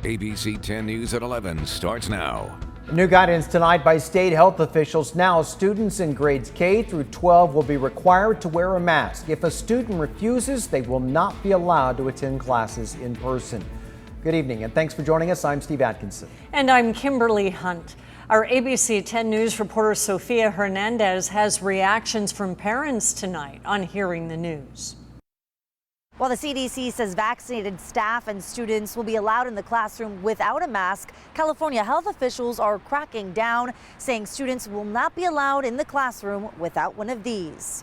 ABC 10 News at 11 starts now. New guidance tonight by state health officials. Now, students in grades K through 12 will be required to wear a mask. If a student refuses, they will not be allowed to attend classes in person. Good evening, and thanks for joining us. I'm Steve Atkinson. And I'm Kimberly Hunt. Our ABC 10 News reporter Sofia Hernandez has reactions from parents tonight on hearing the news. While the CDC says vaccinated staff and students will be allowed in the classroom without a mask, California health officials are cracking down, saying students will not be allowed in the classroom without one of these.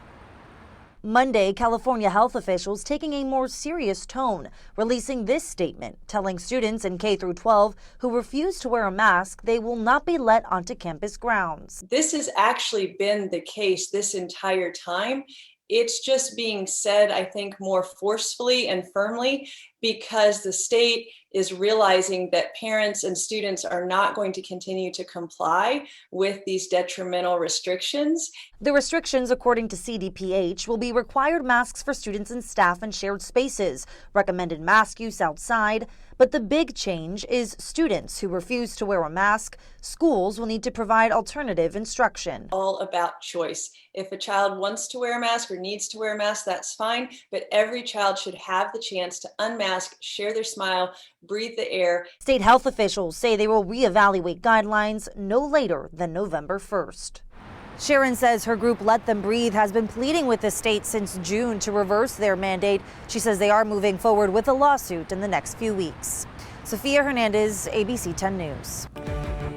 Monday, California health officials taking a more serious tone, releasing this statement, telling students in K through 12 who refuse to wear a mask they will not be let onto campus grounds. This has actually been the case this entire time. It's just being said, I think, more forcefully and firmly because the state is realizing that parents and students are not going to continue to comply with these detrimental restrictions. The restrictions, according to CDPH, will be required masks for students and staff in shared spaces, recommended mask use outside. But the big change is students who refuse to wear a mask. Schools will need to provide alternative instruction. All about choice. If a child wants to wear a mask or needs to wear a mask, that's fine. But every child should have the chance to unmask, share their smile, breathe the air. State health officials say they will reevaluate guidelines no later than November 1st. Sharon says her group Let Them Breathe has been pleading with the state since June to reverse their mandate. She says they are moving forward with a lawsuit in the next few weeks. Sofia Hernandez, ABC 10 News.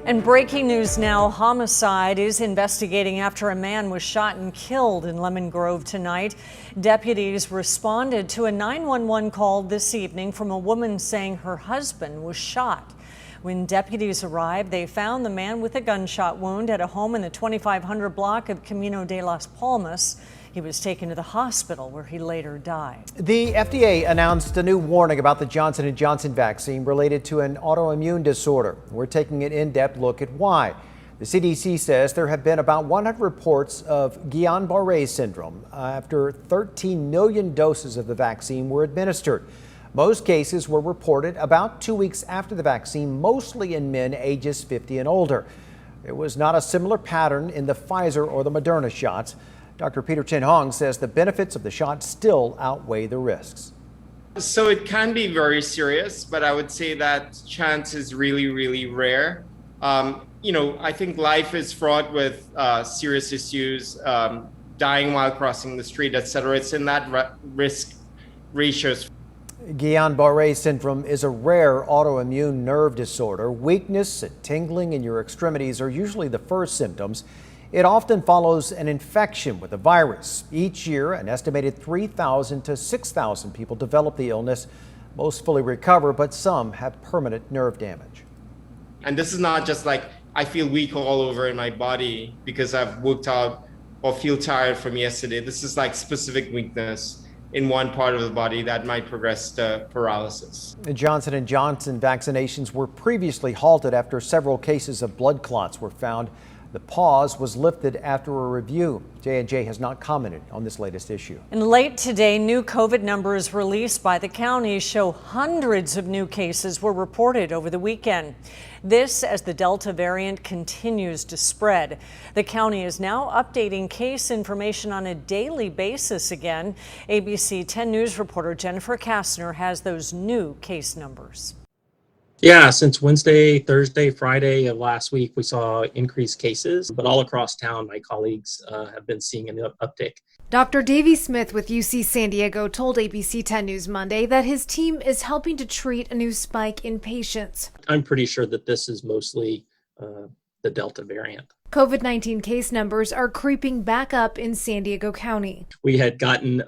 And breaking news now, Homicide is investigating after a man was shot and killed in Lemon Grove tonight. Deputies responded to a 911 call this evening from a woman saying her husband was shot. When deputies arrived, they found the man with a gunshot wound at a home in the 2500 block of Camino de las Palmas. He was taken to the hospital where he later died. The FDA announced a new warning about the Johnson & Johnson vaccine related to an autoimmune disorder. We're taking an in-depth look at why. The CDC says there have been about 100 reports of Guillain-Barré syndrome after 13 million doses of the vaccine were administered. Most cases were reported about 2 weeks after the vaccine, mostly in men ages 50 and older. There was not a similar pattern in the Pfizer or the Moderna shots. Dr. Peter Chin Hong says the benefits of the shot still outweigh the risks. So it can be very serious, but I would say that chance is really, really rare. I think life is fraught with serious issues, dying while crossing the street, etc. It's in that risk ratios. Guillain-Barré syndrome is a rare autoimmune nerve disorder. Weakness and tingling in your extremities are usually the first symptoms. It often follows an infection with a virus. Each year, an estimated 3,000 to 6,000 people develop the illness. Most fully recover, but some have permanent nerve damage. And this is not just like I feel weak all over in my body because I've worked out or feel tired from yesterday. This is like specific weakness in one part of the body that might progress to paralysis. The Johnson & Johnson vaccinations were previously halted after several cases of blood clots were found. The pause was lifted after a review. J&J has not commented on this latest issue. And late today, new COVID numbers released by the county show hundreds of new cases were reported over the weekend. This as the Delta variant continues to spread. The county is now updating case information on a daily basis again. ABC 10 News reporter Jennifer Kastner has those new case numbers. Yeah, since Wednesday, Thursday, Friday of last week, we saw increased cases, but all across town, my colleagues have been seeing an uptick. Dr. Davey Smith with UC San Diego told ABC 10 News Monday that his team is helping to treat a new spike in patients. I'm pretty sure that this is mostly the Delta variant. COVID-19 case numbers are creeping back up in San Diego County. We had gotten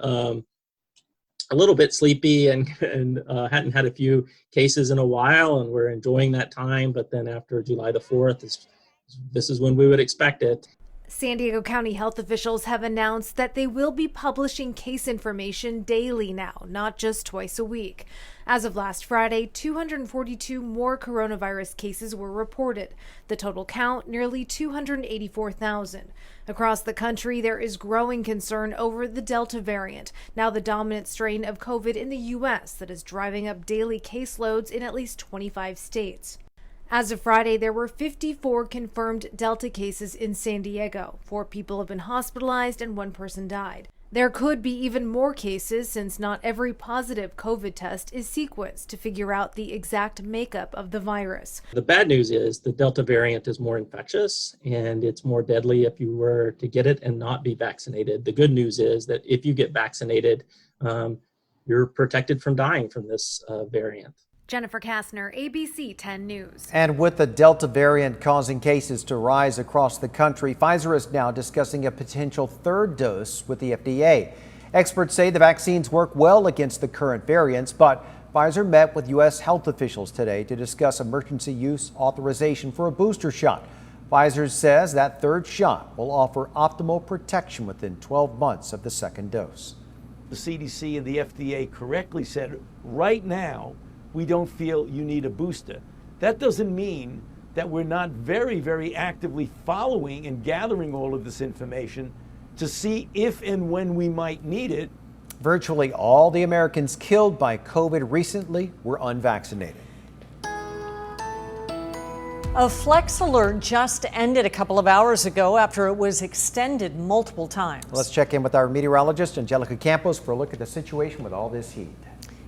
a little bit sleepy and hadn't had a few cases in a while, and we're enjoying that time. But then after July the 4th, this is when we would expect it. San Diego County health officials have announced that they will be publishing case information daily now, not just twice a week. As of last Friday, 242 more coronavirus cases were reported. The total count, nearly 284,000. Across the country, there is growing concern over the Delta variant, now the dominant strain of COVID in the U.S. that is driving up daily caseloads in at least 25 states. As of Friday, there were 54 confirmed Delta cases in San Diego. 4 people have been hospitalized and 1 person died. There could be even more cases since not every positive COVID test is sequenced to figure out the exact makeup of the virus. The bad news is the Delta variant is more infectious and it's more deadly if you were to get it and not be vaccinated. The good news is that if you get vaccinated, you're protected from dying from this variant. Jennifer Kastner, ABC 10 News. And with the Delta variant causing cases to rise across the country, Pfizer is now discussing a potential 3rd dose with the FDA. Experts say the vaccines work well against the current variants, but Pfizer met with U.S. health officials today to discuss emergency use authorization for a booster shot. Pfizer says that 3rd shot will offer optimal protection within 12 months of the 2nd dose. The CDC and the FDA correctly said right now, we don't feel you need a booster. That doesn't mean that we're not very, very actively following and gathering all of this information to see if and when we might need it. Virtually all the Americans killed by COVID recently were unvaccinated. A flex alert just ended a couple of hours ago after it was extended multiple times. Let's check in with our meteorologist, Angelica Campos, for a look at the situation with all this heat.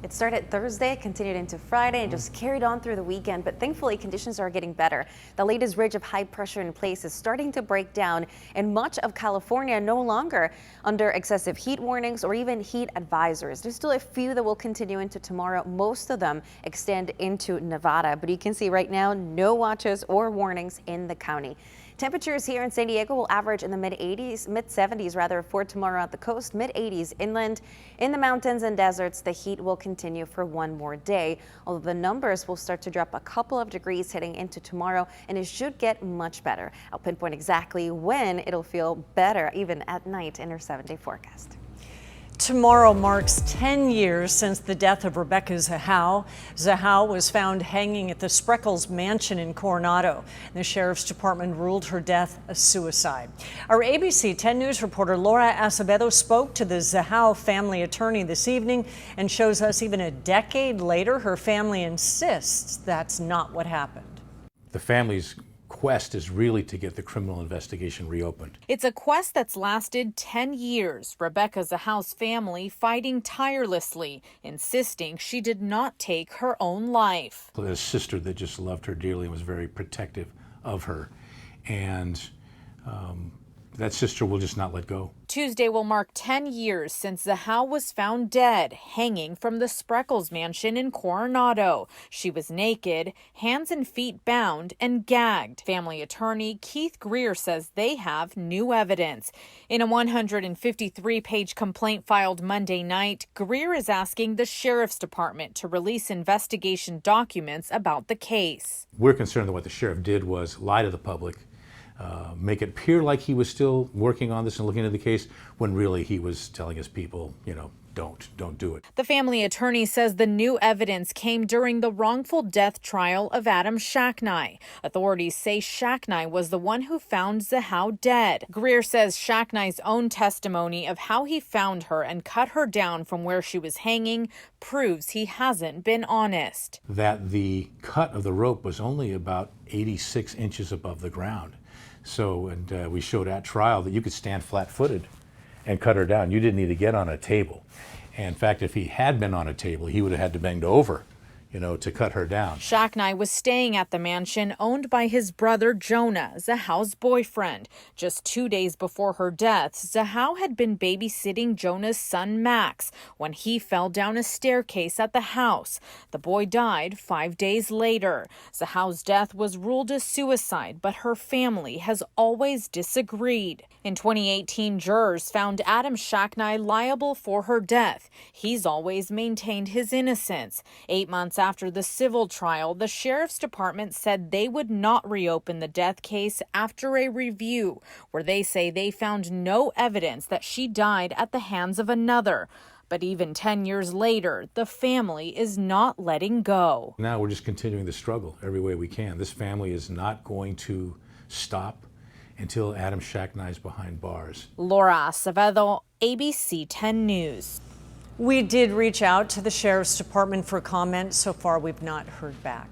It started Thursday, continued into Friday, and just carried on through the weekend. But thankfully, conditions are getting better. The latest ridge of high pressure in place is starting to break down, and much of California no longer under excessive heat warnings or even heat advisories. There's still a few that will continue into tomorrow. Most of them extend into Nevada, but you can see right now no watches or warnings in the county. Temperatures here in San Diego will average in the mid-70s rather for tomorrow at the coast, mid-80s inland. In the mountains and deserts, the heat will continue for one more day, although the numbers will start to drop a couple of degrees heading into tomorrow, and it should get much better. I'll pinpoint exactly when it'll feel better, even at night, in our 7-day forecast. Tomorrow marks 10 years since the death of Rebekah Zahal. Zahal was found hanging at the Spreckles mansion in Coronado. The sheriff's department ruled her death a suicide. Our ABC 10 News reporter Laura Acevedo spoke to the Zahal family attorney this evening and shows us even a decade later, her family insists that's not what happened. The family's quest is really to get the criminal investigation reopened. It's a quest that's lasted 10 years. Rebekah Zahal's family fighting tirelessly, insisting she did not take her own life. A sister that just loved her dearly and was very protective of her. And that sister will just not let go. Tuesday will mark 10 years since Zahal was found dead, hanging from the Spreckles mansion in Coronado. She was naked, hands and feet bound, and gagged. Family attorney Keith Greer says they have new evidence. In a 153-page complaint filed Monday night, Greer is asking the sheriff's department to release investigation documents about the case. We're concerned that what the sheriff did was lie to the public, make it appear like he was still working on this and looking into the case, when really he was telling his people, don't do it. The family attorney says the new evidence came during the wrongful death trial of Adam Shacknai. Authorities say Shacknai was the one who found Zahal dead. Greer says Shacknai's own testimony of how he found her and cut her down from where she was hanging proves he hasn't been honest. That the cut of the rope was only about 86 inches above the ground. So, and we showed at trial that you could stand flat-footed and cut her down. You didn't need to get on a table. And in fact, if he had been on a table, he would have had to bend over, to cut her down. Shacknai was staying at the mansion owned by his brother Jonah, Zahal's boyfriend. Just 2 days before her death, Zahal had been babysitting Jonah's son Max when he fell down a staircase at the house. The boy died 5 days later. Zahal's death was ruled a suicide, but her family has always disagreed. In 2018, jurors found Adam Shacknai liable for her death. He's always maintained his innocence. 8 months months after the civil trial, the sheriff's department said they would not reopen the death case after a review where they say they found no evidence that she died at the hands of another. But even 10 years later, the family is not letting go. Now we're just continuing the struggle every way we can. This family is not going to stop until Adam Shacknai is behind bars. Laura Acevedo, ABC 10 News. We did reach out to the sheriff's department for comment. So far, we've not heard back.